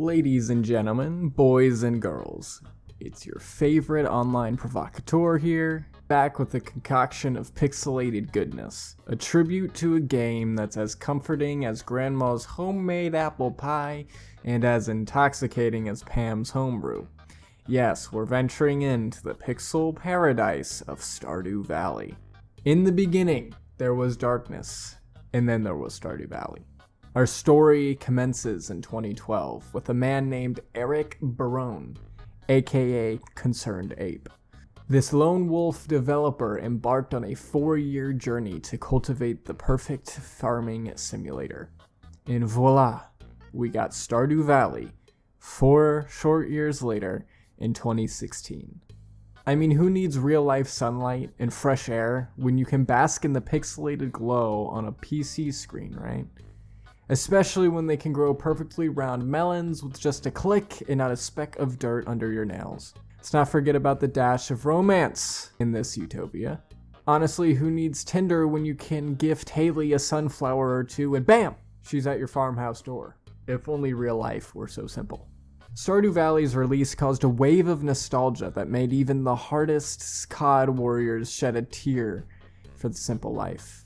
Ladies and gentlemen, boys and girls, it's your favorite online provocateur here, back with a concoction of pixelated goodness. A tribute to a game that's as comforting as Grandma's homemade apple pie and as intoxicating as Pam's homebrew. Yes, we're venturing into the pixel paradise of Stardew Valley. In the beginning, there was darkness, and then there was Stardew Valley. Our story commences in 2012 with a man named Eric Barone, aka ConcernedApe. This lone wolf developer embarked on a 4-year journey to cultivate the perfect farming simulator. And voila, we got Stardew Valley 4 short years later in 2016. I mean, who needs real-life sunlight and fresh air when you can bask in the pixelated glow on a PC screen, right? Especially when they can grow perfectly round melons with just a click and not a speck of dirt under your nails. Let's not forget about the dash of romance in this utopia. Honestly, who needs Tinder when you can gift Haley a sunflower or two and bam, she's at your farmhouse door. If only real life were so simple. Stardew Valley's release caused a wave of nostalgia that made even the hardest COD warriors shed a tear for the simple life.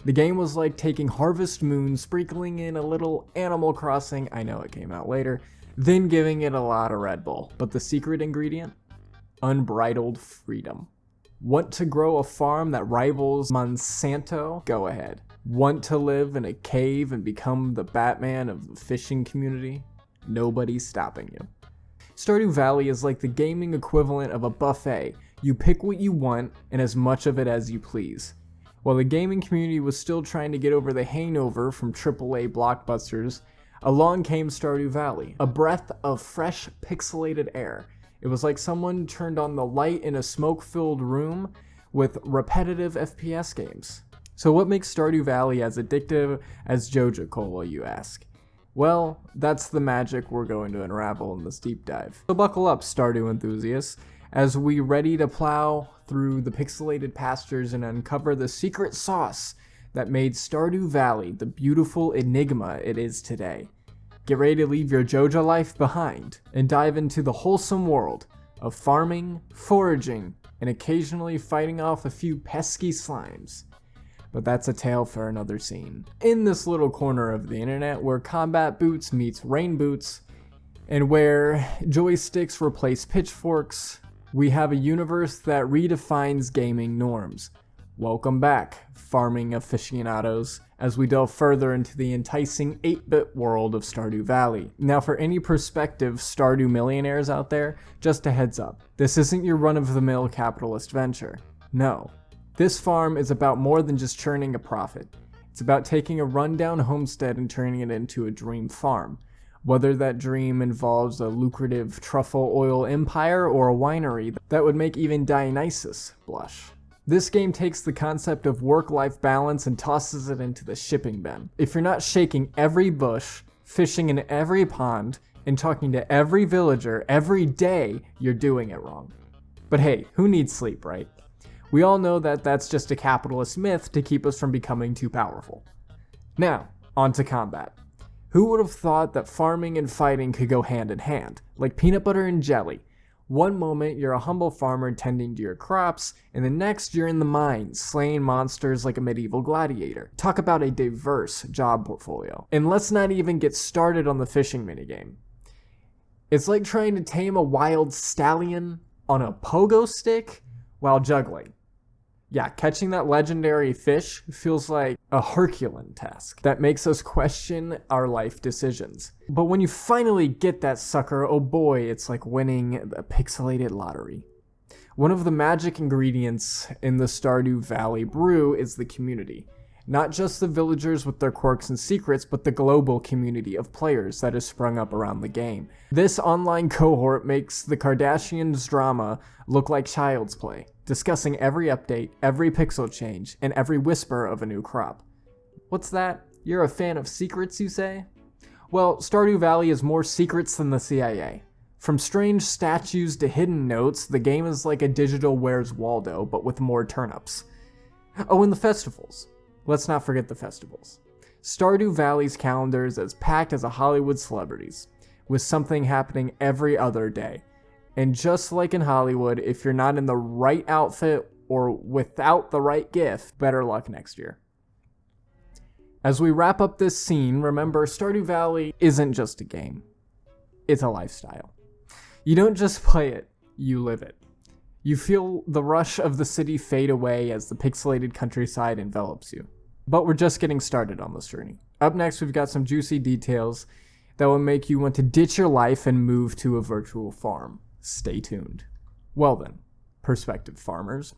The game was like taking Harvest Moon, sprinkling in a little Animal Crossing, I know it came out later, then giving it a lot of Red Bull. But the secret ingredient? Unbridled freedom. Want to grow a farm that rivals Monsanto? Go ahead. Want to live in a cave and become the Batman of the fishing community? Nobody's stopping you. Stardew Valley is like the gaming equivalent of a buffet. You pick what you want and as much of it as you please. While the gaming community was still trying to get over the hangover from AAA blockbusters, along came Stardew Valley, a breath of fresh pixelated air. It was like someone turned on the light in a smoke-filled room with repetitive FPS games. So what makes Stardew Valley as addictive as Joja Cola, you ask? Well, that's the magic we're going to unravel in this deep dive. So buckle up, Stardew enthusiasts, as we ready to plow through the pixelated pastures and uncover the secret sauce that made Stardew Valley the beautiful enigma it is today. Get ready to leave your Joja life behind and dive into the wholesome world of farming, foraging, and occasionally fighting off a few pesky slimes. But that's a tale for another scene. In this little corner of the internet where combat boots meets rain boots, and where joysticks replace pitchforks, we have a universe that redefines gaming norms. Welcome back, farming aficionados, as we delve further into the enticing 8-bit world of Stardew Valley. Now, for any prospective Stardew millionaires out there, just a heads up. This isn't your run-of-the-mill capitalist venture. No. This farm is about more than just churning a profit. It's about taking a rundown homestead and turning it into a dream farm. Whether that dream involves a lucrative truffle oil empire or a winery that would make even Dionysus blush. This game takes the concept of work-life balance and tosses it into the shipping bin. If you're not shaking every bush, fishing in every pond, and talking to every villager every day, you're doing it wrong. But hey, who needs sleep, right? We all know that that's just a capitalist myth to keep us from becoming too powerful. Now, on to combat. Who would have thought that farming and fighting could go hand in hand, like peanut butter and jelly? One moment you're a humble farmer tending to your crops, and the next you're in the mines, slaying monsters like a medieval gladiator. Talk about a diverse job portfolio. And let's not even get started on the fishing minigame. It's like trying to tame a wild stallion on a pogo stick while juggling. Yeah, catching that legendary fish feels like a Herculean task that makes us question our life decisions. But when you finally get that sucker, oh boy, it's like winning a pixelated lottery. One of the magic ingredients in the Stardew Valley brew is the community. Not just the villagers with their quirks and secrets, but the global community of players that has sprung up around the game. This online cohort makes the Kardashians' drama look like child's play, discussing every update, every pixel change, and every whisper of a new crop. What's that? You're a fan of secrets, you say? Well, Stardew Valley is more secrets than the CIA. From strange statues to hidden notes, the game is like a digital Where's Waldo, but with more turnips. Oh, and the festivals. Let's not forget the festivals. Stardew Valley's calendar is as packed as a Hollywood celebrities. with something happening every other day. And just like in Hollywood, if you're not in the right outfit or without the right gift, better luck next year. As we wrap up this scene, remember Stardew Valley isn't just a game. It's a lifestyle. You don't just play it, you live it. You feel the rush of the city fade away as the pixelated countryside envelops you. But we're just getting started on this journey. Up next, we've got some juicy details that will make you want to ditch your life and move to a virtual farm. Stay tuned. Well then, prospective farmers,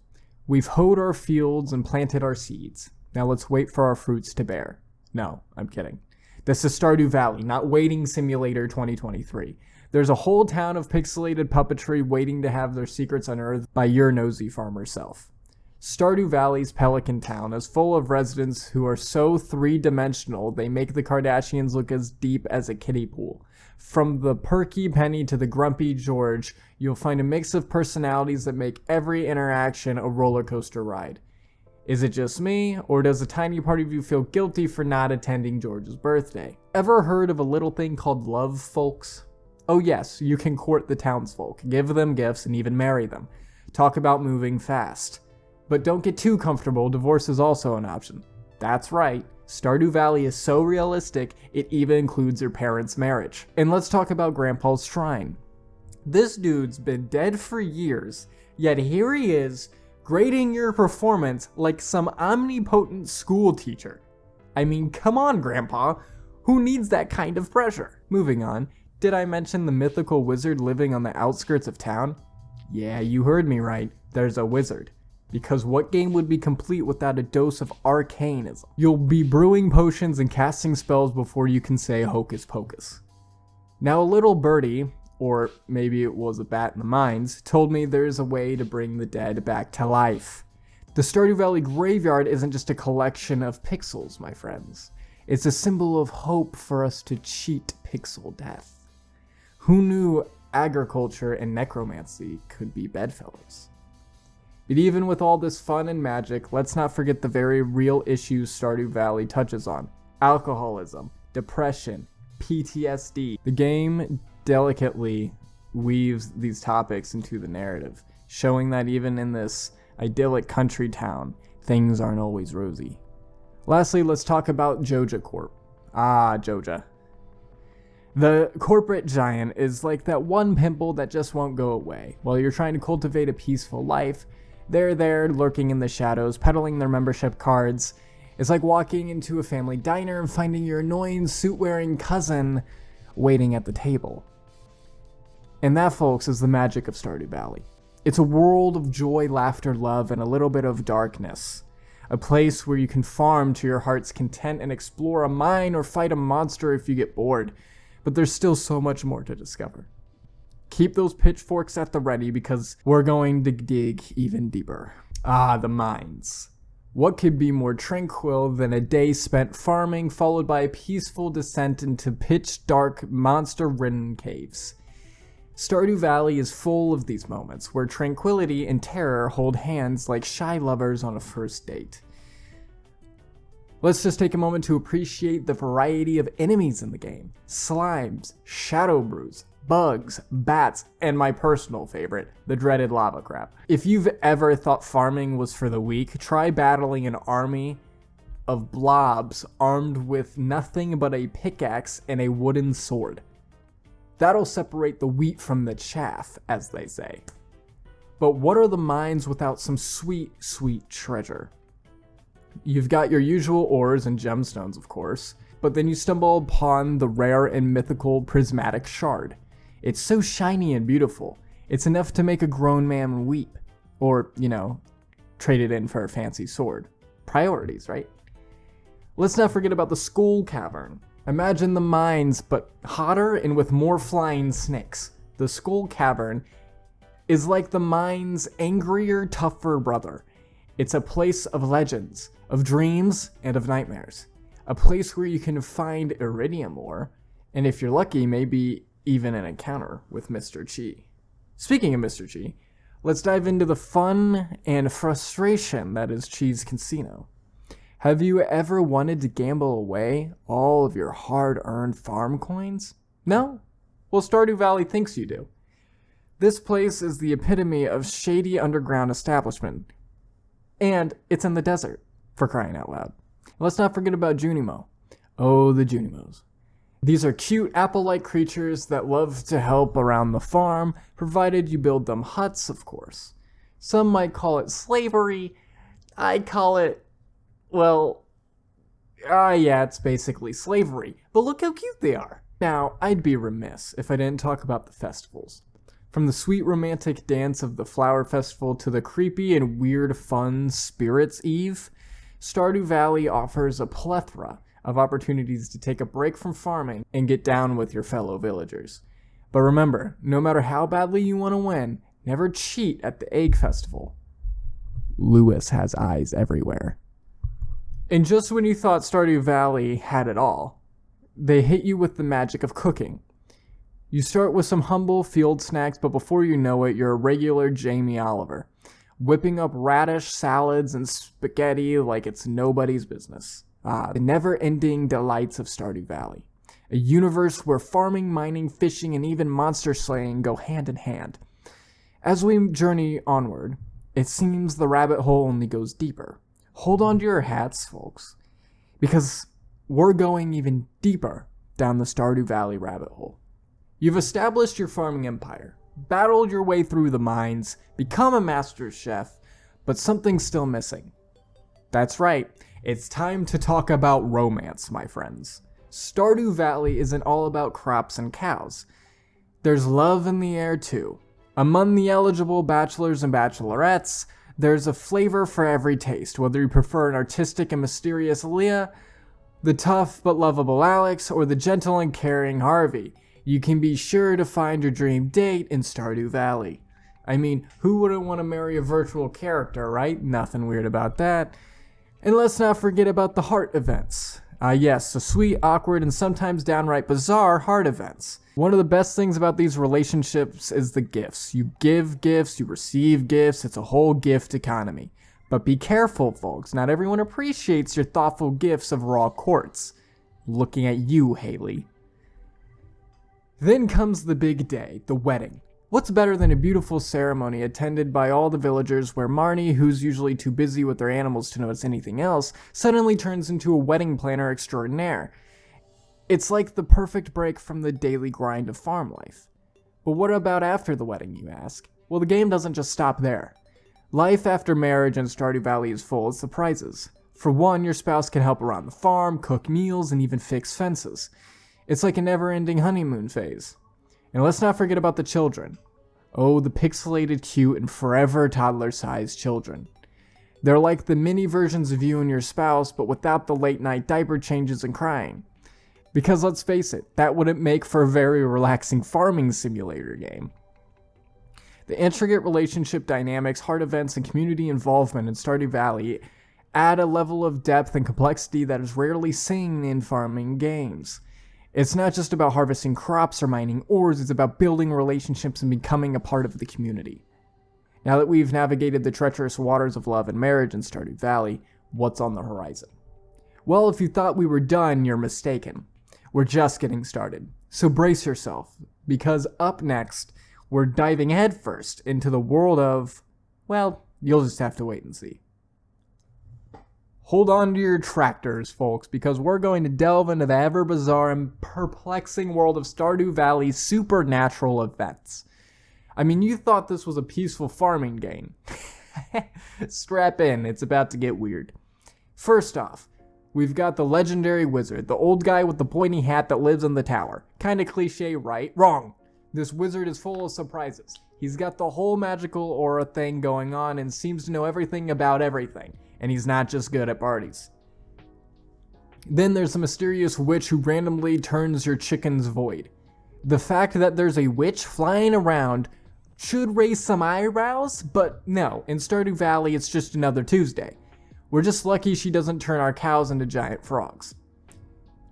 we've hoed our fields and planted our seeds. Now let's wait for our fruits to bear. No, I'm kidding. This is Stardew Valley, not Waiting Simulator 2023. There's a whole town of pixelated puppetry waiting to have their secrets unearthed by your nosy farmer self. Stardew Valley's Pelican Town is full of residents who are so three-dimensional they make the Kardashians look as deep as a kiddie pool. From the perky Penny to the grumpy George, you'll find a mix of personalities that make every interaction a roller coaster ride. Is it just me, or does a tiny part of you feel guilty for not attending George's birthday? Ever heard of a little thing called love, folks? Oh yes, you can court the townsfolk, give them gifts, and even marry them. Talk about moving fast. But don't get too comfortable, divorce is also an option. That's right, Stardew Valley is so realistic, it even includes your parents' marriage. And let's talk about Grandpa's shrine. This dude's been dead for years, yet here he is, grading your performance like some omnipotent school teacher. I mean, come on, Grandpa, who needs that kind of pressure? Moving on, did I mention the mythical wizard living on the outskirts of town? Yeah, you heard me right, there's a wizard. Because what game would be complete without a dose of arcanism? You'll be brewing potions and casting spells before you can say hocus pocus. Now a little birdie, or maybe it was a bat in the mines, told me there's a way to bring the dead back to life. The Stardew Valley graveyard isn't just a collection of pixels, my friends. It's a symbol of hope for us to cheat pixel death. Who knew agriculture and necromancy could be bedfellows? But even with all this fun and magic, let's not forget the very real issues Stardew Valley touches on. Alcoholism, depression, PTSD. The game delicately weaves these topics into the narrative, showing that even in this idyllic country town, things aren't always rosy. Lastly, let's talk about Joja Corp. Joja. The corporate giant is like that one pimple that just won't go away. While you're trying to cultivate a peaceful life, they're there lurking in the shadows, peddling their membership cards. It's like walking into a family diner and finding your annoying suit-wearing cousin waiting at the table. And that, folks, is the magic of Stardew Valley. It's a world of joy, laughter, love, and a little bit of darkness. A place where you can farm to your heart's content and explore a mine or fight a monster if you get bored. But there's still so much more to discover. Keep those pitchforks at the ready because we're going to dig even deeper. The mines. What could be more tranquil than a day spent farming followed by a peaceful descent into pitch-dark, monster-ridden caves? Stardew Valley is full of these moments where tranquility and terror hold hands like shy lovers on a first date. Let's just take a moment to appreciate the variety of enemies in the game. Slimes, shadow brews, bugs, bats, and my personal favorite, the dreaded lava crab. If you've ever thought farming was for the weak, try battling an army of blobs armed with nothing but a pickaxe and a wooden sword. That'll separate the wheat from the chaff, as they say. But what are the mines without some sweet, sweet treasure? You've got your usual ores and gemstones, of course, but then you stumble upon the rare and mythical prismatic shard. It's so shiny and beautiful, it's enough to make a grown man weep. Or, trade it in for a fancy sword. Priorities, right? Let's not forget about the Skull Cavern. Imagine the mines, but hotter and with more flying snakes. The Skull Cavern is like the mine's angrier, tougher brother. It's a place of legends, of dreams, and of nightmares. A place where you can find iridium ore, and if you're lucky, maybe even an encounter with Mr. Chi. Speaking of Mr. Chi, let's dive into the fun and frustration that is Chi's Casino. Have you ever wanted to gamble away all of your hard-earned farm coins? No? Well, Stardew Valley thinks you do. This place is the epitome of shady underground establishment. And it's in the desert, for crying out loud. Let's not forget about Junimo. Oh, the Junimos. These are cute apple-like creatures that love to help around the farm, provided you build them huts, of course. Some might call it slavery. I call it, well, yeah, it's basically slavery. But look how cute they are. Now, I'd be remiss if I didn't talk about the festivals. From the sweet romantic dance of the Flower Festival to the creepy and weird fun Spirits Eve, Stardew Valley offers a plethora of opportunities to take a break from farming and get down with your fellow villagers. But remember, no matter how badly you want to win, never cheat at the Egg Festival. Lewis has eyes everywhere. And just when you thought Stardew Valley had it all, they hit you with the magic of cooking. You start with some humble field snacks, but before you know it, you're a regular Jamie Oliver, whipping up radish salads and spaghetti like it's nobody's business. The never-ending delights of Stardew Valley. A universe where farming, mining, fishing, and even monster slaying go hand in hand. As we journey onward, it seems the rabbit hole only goes deeper. Hold on to your hats, folks, because we're going even deeper down the Stardew Valley rabbit hole. You've established your farming empire, battled your way through the mines, become a master chef, but something's still missing. That's right, it's time to talk about romance, my friends. Stardew Valley isn't all about crops and cows. There's love in the air too. Among the eligible bachelors and bachelorettes, there's a flavor for every taste, whether you prefer an artistic and mysterious Leah, the tough but lovable Alex, or the gentle and caring Harvey. You can be sure to find your dream date in Stardew Valley. I mean, who wouldn't want to marry a virtual character, right? Nothing weird about that. And let's not forget about the heart events. Yes, the sweet, awkward, and sometimes downright bizarre heart events. One of the best things about these relationships is the gifts. You give gifts, you receive gifts, it's a whole gift economy. But be careful, folks, not everyone appreciates your thoughtful gifts of raw quartz. Looking at you, Haley. Then comes the big day, the wedding. What's better than a beautiful ceremony attended by all the villagers where Marnie, who's usually too busy with their animals to notice anything else, suddenly turns into a wedding planner extraordinaire. It's like the perfect break from the daily grind of farm life. But what about after the wedding, you ask? Well, the game doesn't just stop there. Life after marriage in Stardew Valley is full of surprises. For one, your spouse can help around the farm, cook meals, and even fix fences. It's like a never-ending honeymoon phase. And let's not forget about the children. Oh, the pixelated, cute, and forever toddler-sized children. They're like the mini versions of you and your spouse, but without the late-night diaper changes and crying. Because let's face it, that wouldn't make for a very relaxing farming simulator game. The intricate relationship dynamics, heart events, and community involvement in Stardew Valley add a level of depth and complexity that is rarely seen in farming games. It's not just about harvesting crops or mining ores, it's about building relationships and becoming a part of the community. Now that we've navigated the treacherous waters of love and marriage in Stardew Valley, what's on the horizon? Well, if you thought we were done, you're mistaken. We're just getting started. So brace yourself, because up next, we're diving headfirst into the world of, well, you'll just have to wait and see. Hold on to your tractors, folks, because we're going to delve into the ever-bizarre and perplexing world of Stardew Valley's supernatural events. I mean, you thought this was a peaceful farming game. Strap in, it's about to get weird. First off, we've got the legendary wizard, the old guy with the pointy hat that lives in the tower. Kinda cliche, right? Wrong! This wizard is full of surprises. He's got the whole magical aura thing going on and seems to know everything about everything. And he's not just good at parties. Then there's the mysterious witch who randomly turns your chickens void. The fact that there's a witch flying around should raise some eyebrows, but no, in Stardew Valley it's just another Tuesday. We're just lucky she doesn't turn our cows into giant frogs.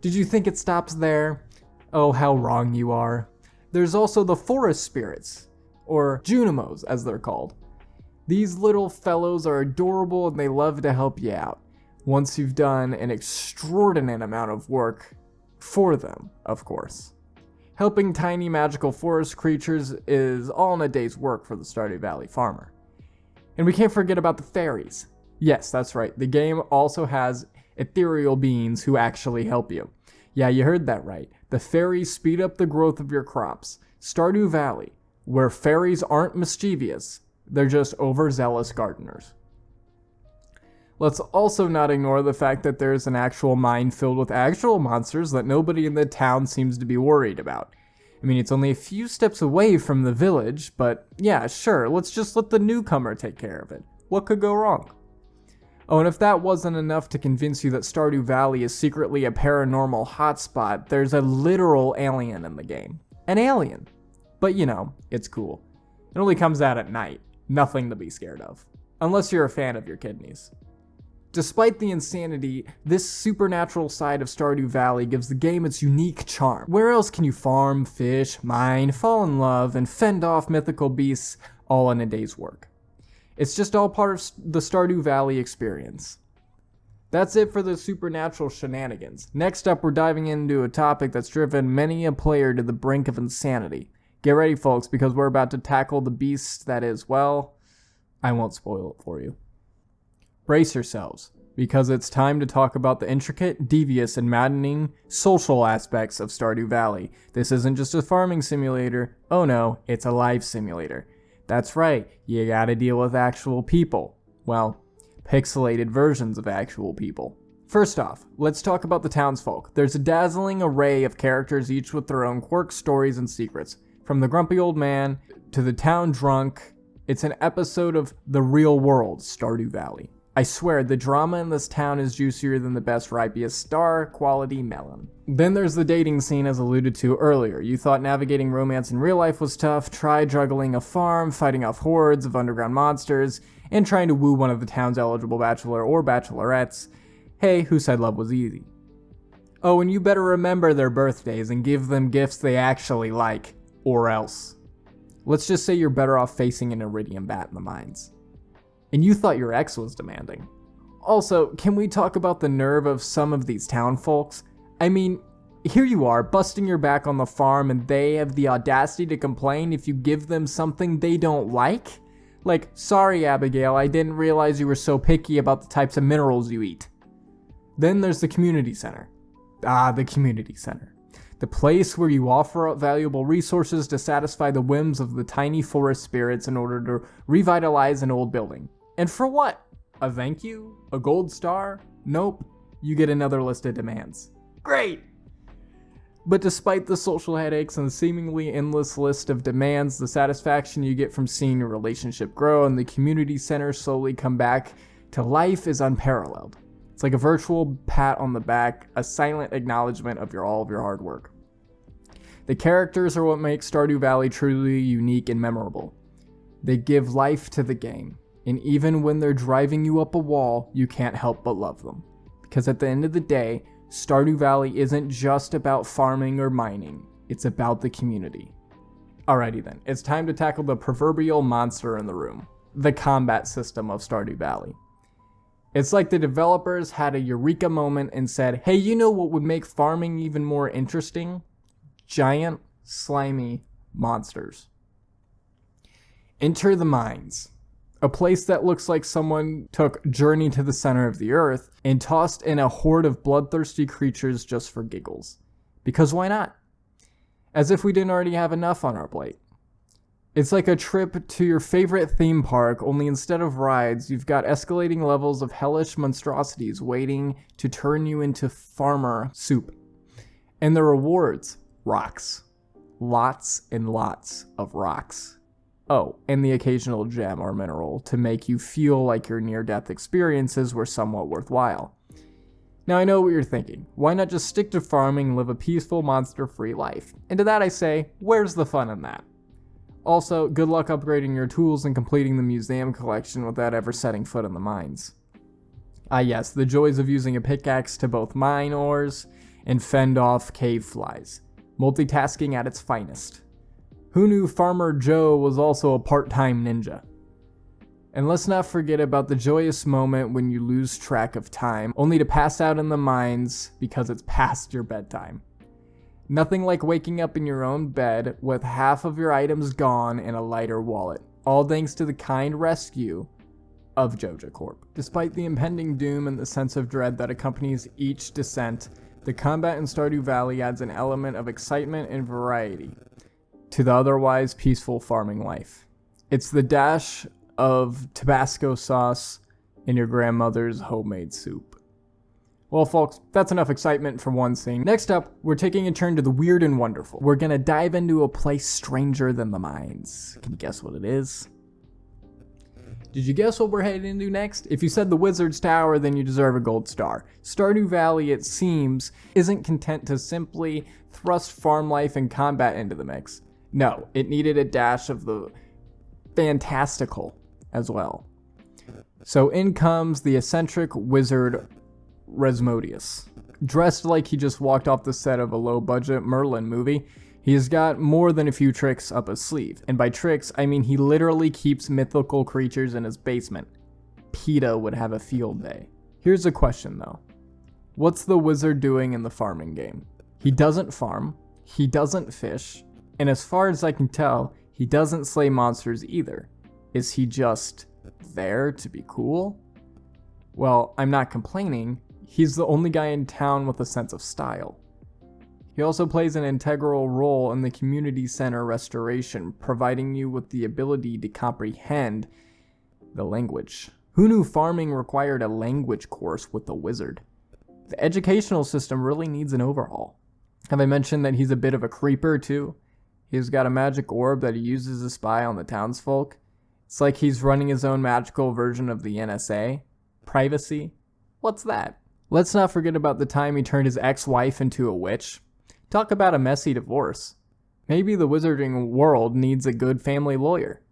Did you think it stops there? Oh, how wrong you are. There's also the forest spirits, or Junimos as they're called. These little fellows are adorable and they love to help you out, once you've done an extraordinary amount of work for them, of course. Helping tiny magical forest creatures is all in a day's work for the Stardew Valley farmer. And we can't forget about the fairies. Yes, that's right, the game also has ethereal beings who actually help you. Yeah, you heard that right. The fairies speed up the growth of your crops. Stardew Valley, where fairies aren't mischievous, they're just overzealous gardeners. Let's also not ignore the fact that there's an actual mine filled with actual monsters that nobody in the town seems to be worried about. I mean, it's only a few steps away from the village, but yeah, sure, let's just let the newcomer take care of it. What could go wrong? Oh, and if that wasn't enough to convince you that Stardew Valley is secretly a paranormal hotspot, there's a literal alien in the game. An alien. But you know, it's cool. It only comes out at night. Nothing to be scared of. Unless you're a fan of your kidneys. Despite the insanity, this supernatural side of Stardew Valley gives the game its unique charm. Where else can you farm, fish, mine, fall in love, and fend off mythical beasts all in a day's work? It's just all part of the Stardew Valley experience. That's it for the supernatural shenanigans. Next up, we're diving into a topic that's driven many a player to the brink of insanity. Get ready, folks, because we're about to tackle the beast that is, well, I won't spoil it for you. Brace yourselves, because it's time to talk about the intricate, devious, and maddening social aspects of Stardew Valley. This isn't just a farming simulator. Oh no, it's a life simulator. That's right, you gotta deal with actual people. Well, pixelated versions of actual people. First off, let's talk about the townsfolk. There's a dazzling array of characters, each with their own quirks, stories, and secrets. From the grumpy old man to the town drunk, it's an episode of the real world, Stardew Valley. I swear, the drama in this town is juicier than the best, ripiest star-quality melon. Then there's the dating scene as alluded to earlier. You thought navigating romance in real life was tough, try juggling a farm, fighting off hordes of underground monsters, and trying to woo one of the town's eligible bachelor or bachelorettes. Hey, who said love was easy? Oh, and you better remember their birthdays and give them gifts they actually like, or else. Let's just say you're better off facing an iridium bat in the mines. And you thought your ex was demanding. Also, can we talk about the nerve of some of these town folks? I mean, here you are, busting your back on the farm, and they have the audacity to complain if you give them something they don't like? Like, sorry Abigail, I didn't realize you were so picky about the types of minerals you eat. Then there's the community center. The community center. The place where you offer up valuable resources to satisfy the whims of the tiny forest spirits in order to revitalize an old building. And for what? A thank you? A gold star? Nope. You get another list of demands. Great! But despite the social headaches and the seemingly endless list of demands, the satisfaction you get from seeing your relationship grow and the community center slowly come back to life is unparalleled. It's like a virtual pat on the back, a silent acknowledgement of all of your hard work. The characters are what makes Stardew Valley truly unique and memorable. They give life to the game. And even when they're driving you up a wall, you can't help but love them. Because at the end of the day, Stardew Valley isn't just about farming or mining. It's about the community. Alrighty then, it's time to tackle the proverbial monster in the room. The combat system of Stardew Valley. It's like the developers had a eureka moment and said, hey, you know what would make farming even more interesting? Giant, slimy monsters. Enter the mines. A place that looks like someone took Journey to the Center of the Earth and tossed in a horde of bloodthirsty creatures just for giggles. Because why not? As if we didn't already have enough on our plate. It's like a trip to your favorite theme park, only instead of rides, you've got escalating levels of hellish monstrosities waiting to turn you into farmer soup. And the rewards, rocks. Lots and lots of rocks. Oh, and the occasional gem or mineral to make you feel like your near-death experiences were somewhat worthwhile. Now I know what you're thinking. Why not just stick to farming and live a peaceful, monster-free life? And to that I say, where's the fun in that? Also, good luck upgrading your tools and completing the museum collection without ever setting foot in the mines. Ah yes, the joys of using a pickaxe to both mine ores and fend off cave flies. Multitasking at its finest. Who knew Farmer Joe was also a part-time ninja? And let's not forget about the joyous moment when you lose track of time, only to pass out in the mines because it's past your bedtime. Nothing like waking up in your own bed with half of your items gone and a lighter wallet, all thanks to the kind rescue of Joja Corp. Despite the impending doom and the sense of dread that accompanies each descent, the combat in Stardew Valley adds an element of excitement and variety to the otherwise peaceful farming life. It's the dash of Tabasco sauce in your grandmother's homemade soup. Well, folks, that's enough excitement for one scene. Next up, we're taking a turn to the weird and wonderful. We're gonna dive into a place stranger than the mines. Can you guess what it is? Did you guess what we're headed into next? If you said the Wizard's Tower, then you deserve a gold star. Stardew Valley, it seems, isn't content to simply thrust farm life and combat into the mix. No, it needed a dash of the fantastical as well. So in comes the eccentric wizard Resmodius. Dressed like he just walked off the set of a low-budget Merlin movie, he's got more than a few tricks up his sleeve. And by tricks, I mean he literally keeps mythical creatures in his basement. PETA would have a field day. Here's a question though. What's the wizard doing in the farming game? He doesn't farm, he doesn't fish, and as far as I can tell, he doesn't slay monsters either. Is he just there to be cool? Well, I'm not complaining. He's the only guy in town with a sense of style. He also plays an integral role in the community center restoration, providing you with the ability to comprehend the language. Who knew farming required a language course with the wizard? The educational system really needs an overhaul. Have I mentioned that he's a bit of a creeper too? He's got a magic orb that he uses to spy on the townsfolk. It's like he's running his own magical version of the NSA. Privacy? What's that? Let's not forget about the time he turned his ex-wife into a witch. Talk about a messy divorce. Maybe the wizarding world needs a good family lawyer.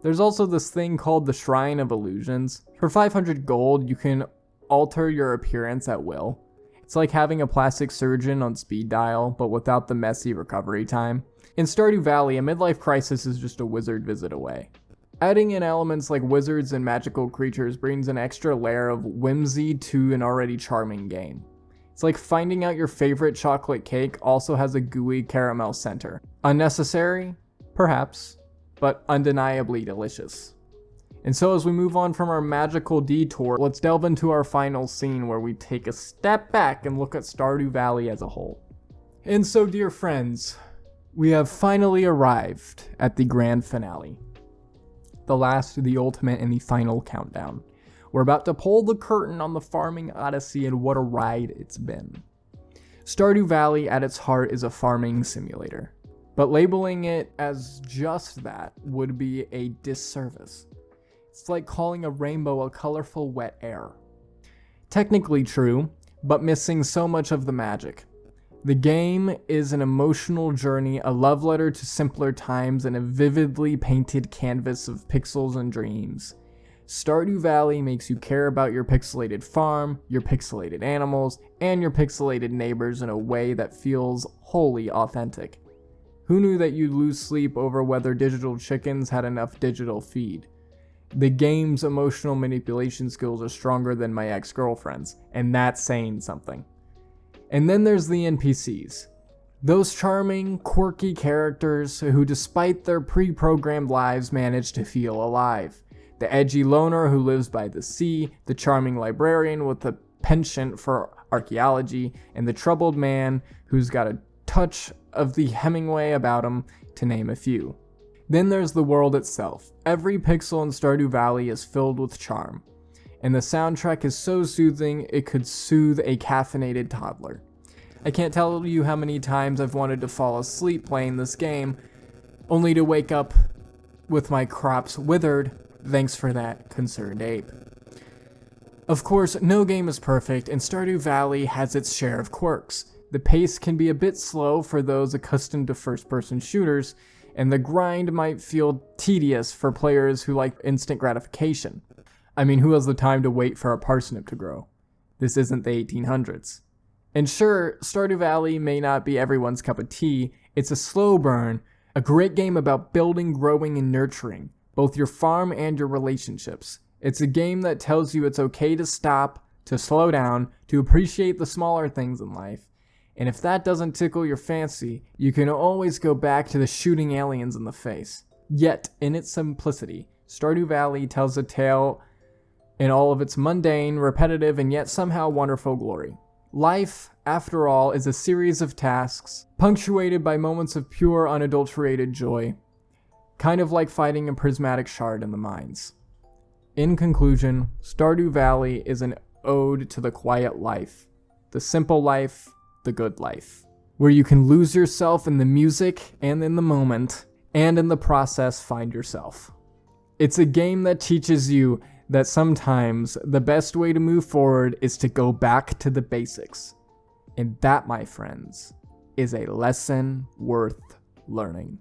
There's also this thing called the Shrine of Illusions. For 500 gold, you can alter your appearance at will. It's like having a plastic surgeon on speed dial, but without the messy recovery time. In Stardew Valley, a midlife crisis is just a wizard visit away. Adding in elements like wizards and magical creatures brings an extra layer of whimsy to an already charming game. It's like finding out your favorite chocolate cake also has a gooey caramel center. Unnecessary? Perhaps, but undeniably delicious. And so as we move on from our magical detour, let's delve into our final scene where we take a step back and look at Stardew Valley as a whole. And so, dear friends, we have finally arrived at the grand finale. The last, the ultimate, and the final countdown. We're about to pull the curtain on the farming odyssey, and what a ride it's been. Stardew Valley at its heart is a farming simulator, but labeling it as just that would be a disservice. It's like calling a rainbow a colorful wet air. Technically true, but missing so much of the magic. The game is an emotional journey, a love letter to simpler times, and a vividly painted canvas of pixels and dreams. Stardew Valley makes you care about your pixelated farm, your pixelated animals, and your pixelated neighbors in a way that feels wholly authentic. Who knew that you'd lose sleep over whether digital chickens had enough digital feed? The game's emotional manipulation skills are stronger than my ex-girlfriend's, and that's saying something. And then there's the NPCs. Those charming, quirky characters who, despite their pre-programmed lives, manage to feel alive. The edgy loner who lives by the sea, the charming librarian with a penchant for archaeology, and the troubled man who's got a touch of the Hemingway about him, to name a few. Then there's the world itself. Every pixel in Stardew Valley is filled with charm. And the soundtrack is so soothing, it could soothe a caffeinated toddler. I can't tell you how many times I've wanted to fall asleep playing this game, only to wake up with my crops withered. Thanks for that, ConcernedApe. Of course, no game is perfect, and Stardew Valley has its share of quirks. The pace can be a bit slow for those accustomed to first-person shooters, and the grind might feel tedious for players who like instant gratification. I mean, who has the time to wait for a parsnip to grow? This isn't the 1800s. And sure, Stardew Valley may not be everyone's cup of tea. It's a slow burn, a great game about building, growing, and nurturing, both your farm and your relationships. It's a game that tells you it's okay to stop, to slow down, to appreciate the smaller things in life, And if that doesn't tickle your fancy, you can always go back to the shooting aliens in the face. Yet, in its simplicity, Stardew Valley tells a tale in all of its mundane, repetitive, and yet somehow wonderful glory. Life, after all, is a series of tasks, punctuated by moments of pure, unadulterated joy, kind of like fighting a prismatic shard in the mines. In conclusion, Stardew Valley is an ode to the quiet life, the simple life, the good life, where you can lose yourself in the music and in the moment, and in the process find yourself. It's a game that teaches you that sometimes the best way to move forward is to go back to the basics. And that, my friends, is a lesson worth learning.